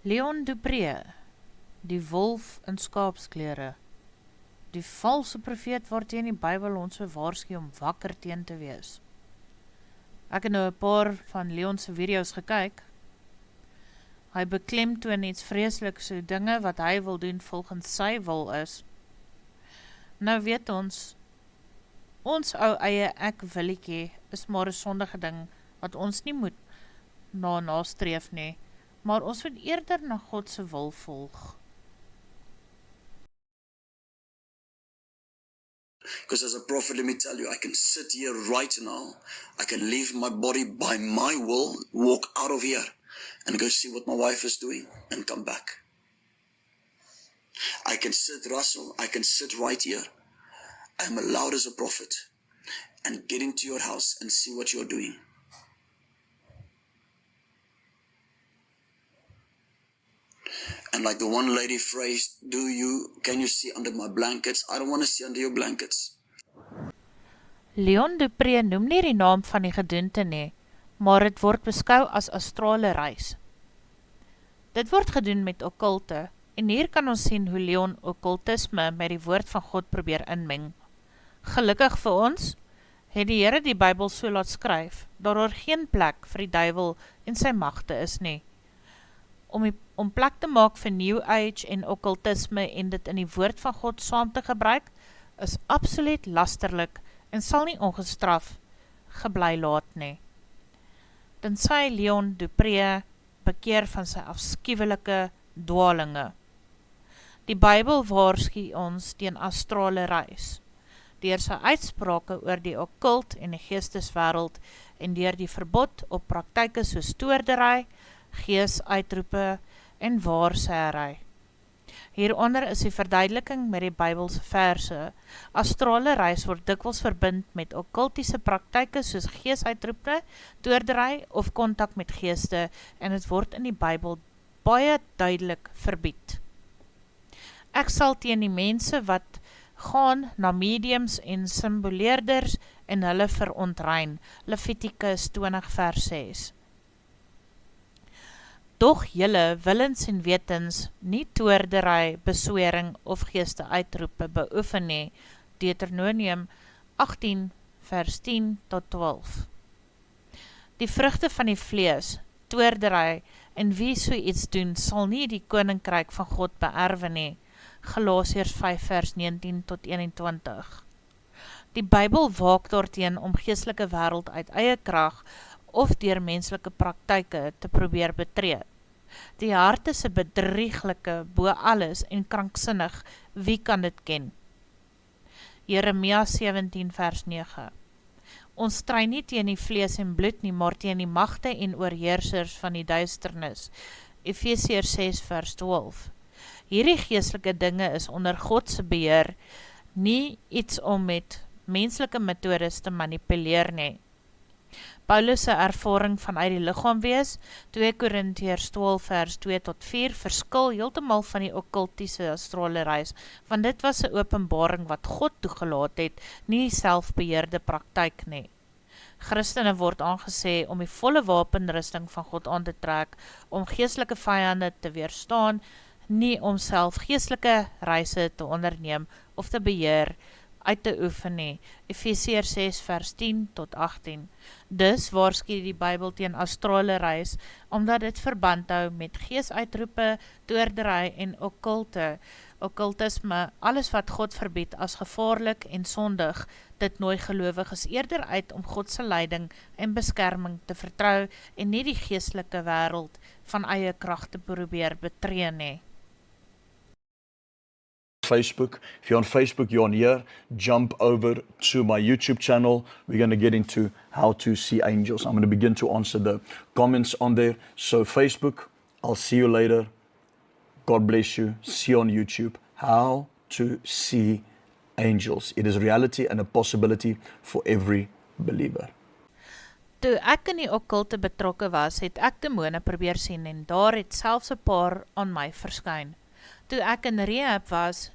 Leon Dupré, die wolf in skaapsklere, die valse profeet waarteen die Bybel ons so waarsku om wakker teen te wees. Ek het nou 'n paar van Leon se video's gekyk. Hy beklemtoon iets vreeslik, so dinge wat hy wil doen volgens sy wil is. Nou weet ons ou eie ek willetjie is maar 'n sondige ding wat ons nie moet nastreef nie, maar ons moet eerder na God se wil volg. Because as a prophet, let me tell you, I can sit here right now, I can leave my body by my will, walk out of here, and go see what my wife is doing, and come back. I can sit, Russell, I can sit right here, I'm allowed as a prophet, and get into your house and see what you're doing. And like the one lady phrased, can you see under my blankets? I don't want to see under your blankets. Leon Dupré noem nie die naam van die gedoente nie, maar het word beskou as astrale reis. Dit word gedoen met okkulte, en hier kan ons sien hoe Leon okkultisme met die woord van God probeer inmeng. Gelukkig vir ons, het die Here die Bybel so laat skryf, dat daar geen plek vir die duiwel en sy magte is nie. Om plek te maak vir New Age en okkultisme en dit in die woord van God saam te gebruik, is absoluut lasterlik en sal nie ongestraf gebly laat nie. Tensy Leon Dupré bekeer van sy afskuwelike dwalinge. Die Bybel waarsku ons teen astrale reis, deur sy uitsprake oor die okkult en die geesteswêreld en deur die verbod op praktyke soos toordery, geesuitroepe en waarsêry. Hieronder is die verduideliking met die Bybelse verse. Astrale reis word dikwels verbind met okkultiese praktyke soos geesuitroepe, toordery of kontak met geeste, en het word in die Bybel baie duidelik verbied. Ek sal teen die mense wat gaan na mediums en symboleerders en hulle verontrein. Levitikus 20 vers 6. Doch julle willens en wetens nie toordery, beswering of geeste uitroepe beoefen nie. Deuteronomium 18 vers 10 tot 12. Die vrugte van die vlees, toordery en wie so iets doen, sal nie die koninkryk van God beerwe nie. Galasiërs 5 vers 19 tot 21. Die Bybel waak daarteen om geestelike wêreld uit eie krag of deur menslike praktyke te probeer betree. Die hart is 'n bedrieglike bo alles en kranksinnig, wie kan dit ken? Jeremia 17 vers 9. Ons stry nie teen die vlees en bloed nie, maar teen die magte en oorheersers van die duisternis. Efesiërs 6 vers 12. Hierdie geestelike dinge is onder God se beheer, nie iets om met menslike metodes te manipuleer nie. Paulus se ervaring vanuit die liggaam wees, 2 Korintiërs 12 vers 2 tot 4, verskil heeltemal van die okkultiese astrale reis, want dit was 'n openbaring wat God toegelaat het, nie selfbeheerde praktyk nie. Christene word aangesê om die volle wapenrusting van God aan te trek, om geestelike vyande te weerstaan, nie om self geestelike reise te onderneem of te beheer, uit te oefen nie. Efesiërs 6 vers 10 tot 18. Dus waarsku die Bybel teen astrale reis, omdat dit verband hou met geesuitroepe, toordery en okkultisme, alles wat God verbied as gevaarlik en sondig, dit nooi gelowiges eerder uit om God se leiding en beskerming te vertrou en nie die geestelike wêreld van eie krag te probeer betree nie. Facebook. If you're on Facebook, you're on here, jump over to my YouTube channel. We're going to get into how to see angels. I'm going to begin to answer the comments on there. So Facebook, I'll see you later. God bless you. See you on YouTube. How to see angels. It is reality and a possibility for every believer. Toe ek in die okkulte betrokke was, het ek demone probeer sien en daar het selfs 'n paar aan my verskyn. Toe ek in rehab was,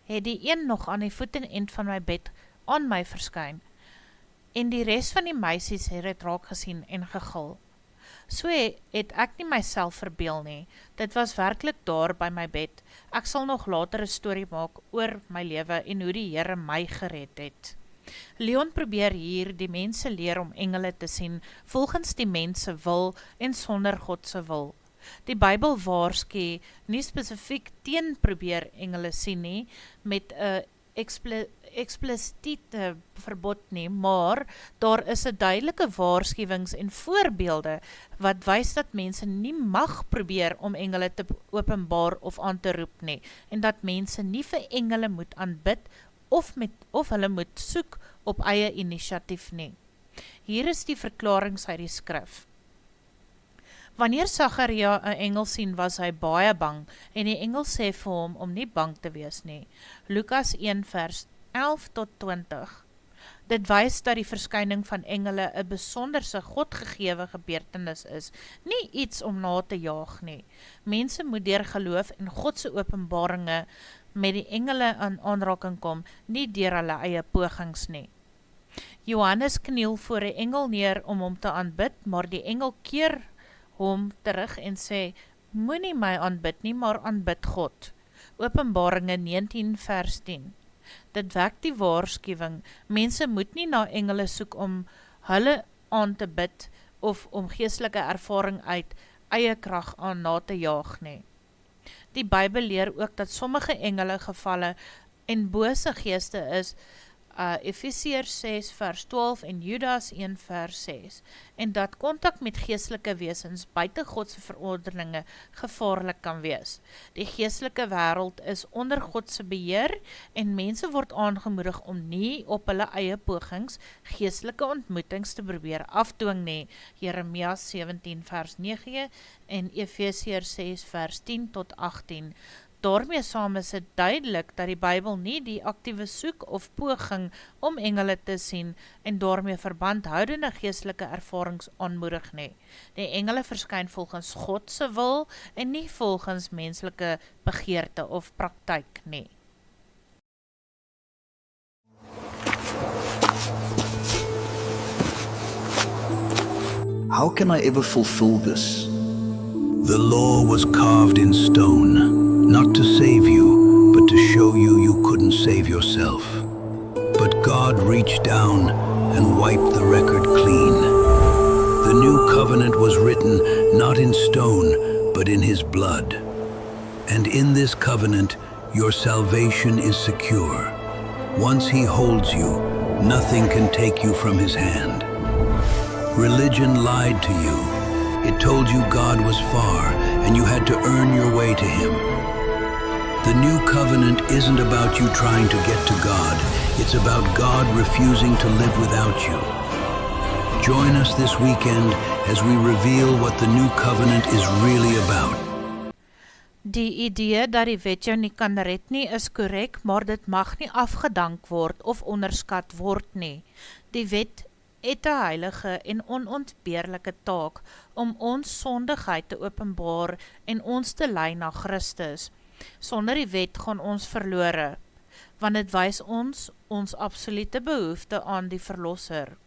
het die een nog aan die voetenend van my bed aan my verskyn, en die res van die meisies het het raak gesien en gegil. So het ek nie myself verbeel nie, dit was werklik daar by my bed. Ek sal nog later 'n storie maak oor my lewe en hoe die Here my gered het. Leon probeer hier die mense leer om engele te sien volgens die mense wil en sonder God se wil. Die Bybel waarsku nie spesifiek teen probeer engele sien nie met 'n eksplisiete verbod nie, maar daar is 'n duidelike waarskuwings en voorbeelde wat wys dat mense nie mag probeer om engele te openbaar of aan te roep nie, en dat mense nie vir engele moet aanbid of hulle moet soek op eie inisiatief nie. Hier is die verklarings uit die skrif. Wanneer Sagaria 'n engel sien, was hy baie bang, en die engel sê vir hom om nie bang te wees nie. Lukas 1 vers 11 tot 20. Dit wys dat die verskyning van engele 'n besonderse godgegewe gebeurtenis is, nie iets om na te jaag nie. Mense moet deur geloof en God se openbaringe met die engele in aanraking kom, nie deur hulle eie pogings nie. Johannes kniel voor 'n engel neer om hom te aanbid, maar die engel keer hom terug en sê, moenie my aanbid nie, maar aanbid God. Openbaringe 19 vers 10. Dit wek die waarskuwing, mense moet nie na engele soek om hulle aan te bid of om geestelike ervaring uit eie krag aan na te jaag nie. Die Bybel leer ook dat sommige engele gevalle en bose geeste is, Efesiërs 6 vers 12 en Judas 1 vers 6, en dat kontak met geestelike wesens buite Godse verordeninge gevaarlik kan wees. Die geestelike wêreld is onder Godse beheer en mense word aangemoedig om nie op hulle eie pogings geestelike ontmoetings te probeer afdwing nie. Jeremia 17 vers 9 en Efesiërs 6 vers 10 tot 18. Daarmee saam is dit duidelik dat die Bybel nie die aktiewe soek of poging om engele te sien en daarmee verbandhoudende geestelike ervarings aanmoedig nie. Die engele verskyn volgens God se wil en nie volgens menslike begeerte of praktyk nie. How can I ever fulfill this? The law was carved in stone, not to save you, but to show you couldn't save yourself. But God reached down and wiped the record clean. The new covenant was written not in stone, but in His blood. And in this covenant, your salvation is secure. Once He holds you, nothing can take you from His hand. Religion lied to you. It told you God was far, and you had to earn your way to Him. The new covenant isn't about you trying to get to God. It's about God refusing to live without you. Join us this weekend as we reveal what the new covenant is really about. Die idee dat die wet jou nie kan red nie is korrek, maar dit mag nie afgedank word of onderskat word nie. Die wet het 'n heilige en onontbeerlike taak om ons sondigheid te openbaar en ons te lei na Christus. Sonder die wet gaan ons verlore, want dit wys ons absolute behoefte aan die verlosser.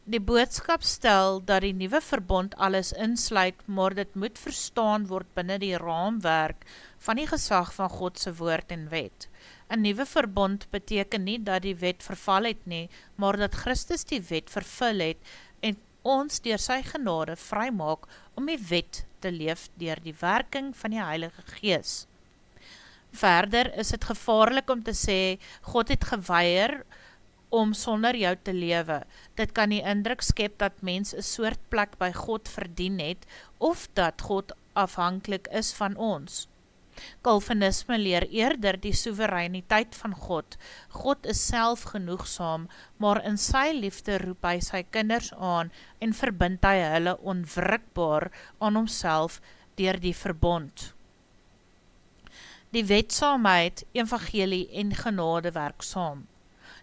Die boodskap stel dat die nuwe verbond alles insluit, maar dit moet verstaan word binne die raamwerk van die gesag van God se woord en wet. 'n Nuwe verbond beteken nie dat die wet verval het nie, maar dat Christus die wet vervul het en ons deur sy genade vrymaak om die wet te leef deur die werking van die Heilige Gees. Verder is dit gevaarlik om te sê, God het geweier om sonder jou te lewe. Dit kan die indruk skep dat mens 'n soort plek by God verdien het, of dat God afhanklik is van ons. Calvinisme leer eerder die soewereiniteit van God. God is self genoegsaam, maar in sy liefde roep hy sy kinders aan en verbind hy hulle onwrikbaar aan homself deur die verbond. Die wetsaamheid, evangelie en genade werk saam.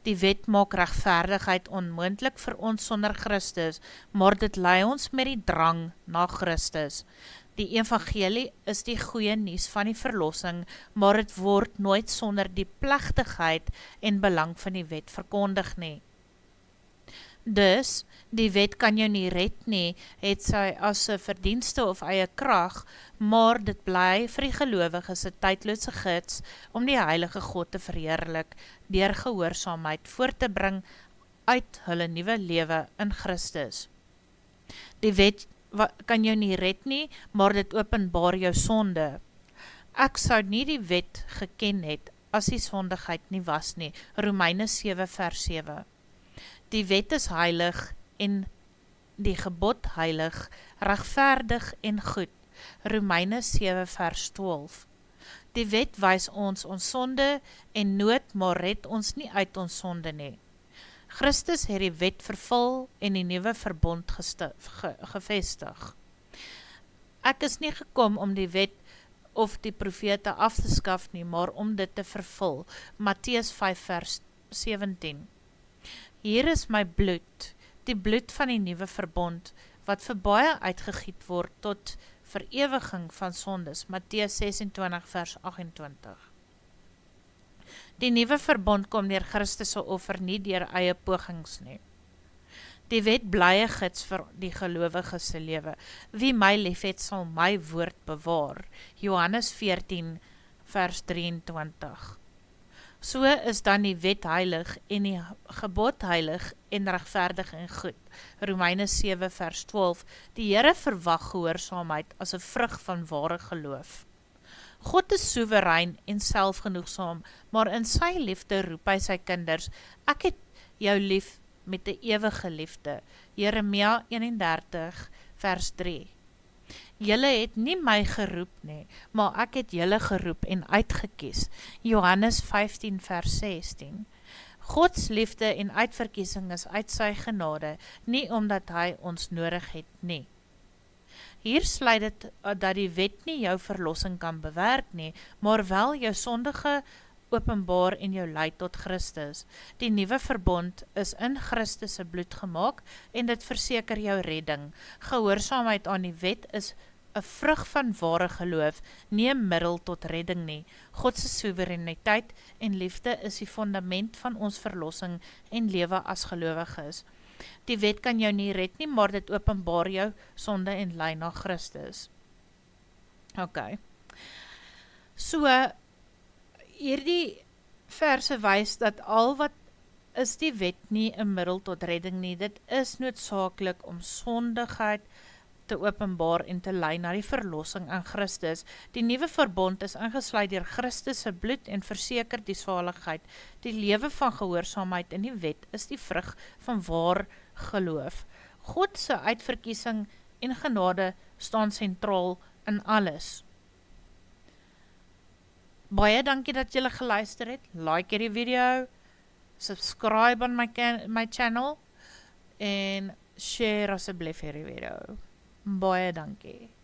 Die wet maak regverdigheid onmoontlik vir ons sonder Christus, maar dit lei ons met die drang na Christus. Die evangelie is die goeie nuus van die verlossing, maar het word nooit sonder die plegtigheid en belang van die wet verkondig nie. Dus, die wet kan jou nie red nie, het sy as 'n verdienste of eie krag, maar dit bly vir die gelowiges 'n tydlose gids om die heilige God te verheerlik deur gehoorsaamheid voort te bring uit hulle nuwe lewe in Christus. Die wet kan jou nie red nie, maar dit openbaar jou sonde. Ek sou nie die wet geken het as die sondigheid nie was nie. Romeine 7 vers 7. Die wet is heilig en die gebod heilig, regverdig en goed. Romeine 7 vers 12. Die wet wys ons sonde en nood, maar red ons nie uit ons sonde nie. Christus het die wet vervul en die nuwe verbond gevestig. Ek is nie gekom om die wet of die profete af te skaf nie, maar om dit te vervul. Matteus 5 vers 17. Hier is my bloed, die bloed van die nuwe verbond, wat vir baie uitgegiet word tot verewiging van sondes. Matteus 26 vers 28. Die nuwe verbond kom deur Christus se offer, nie deur eie pogings nie. Die wet bly 'n gids vir die gelowiges se lewe. Wie my liefhet, sal my woord bewaar. Johannes 14 vers 23. So is dan die wet heilig en die gebod heilig en regverdig en goed. Romeine 7 vers 12. Die Here verwag gehoorsaamheid as 'n vrug van ware geloof. God is soewerein en selfgenoegsaam, maar in sy liefde roep hy sy kinders, ek het jou lief met 'n ewige liefde. Jeremia 31 vers 3. Julle het nie my geroep nie, maar ek het julle geroep en uitgekies. Johannes 15 vers 16. Gods liefde en uitverkiesing is uit sy genade, nie omdat hy ons nodig het nie. Hier sluit dit dat die wet nie jou verlossing kan bewerk nie, maar wel jou sondige openbaar en jou lei tot Christus. Die nuwe verbond is in Christus se bloed gemaak en dit verseker jou redding. Gehoorsaamheid aan die wet is 'n vrug van ware geloof, nie 'n middel tot redding nie. God se soewereiniteit en liefde is die fundament van ons verlossing en lewe as gelowiges. Die wet kan jou nie red nie, maar dit openbaar jou sonde en lei na Christus. Ok. So, hierdie verse wys dat al wat is die wet nie 'n middel tot redding nie, dit is noodsaaklik om sondigheid te openbaar en te lei na die verlossing in Christus. Die nuwe verbond is ingesluit deur Christus se bloed en verseker die saligheid. Die lewe van gehoorsaamheid in die wet is die vrug van waar geloof. God se uitverkiesing en genade staan sentraal in alles. Baie dankie dat julle geluister het. Like hierdie video, subscribe on my channel en share asseblief hierdie video. Baie dankie.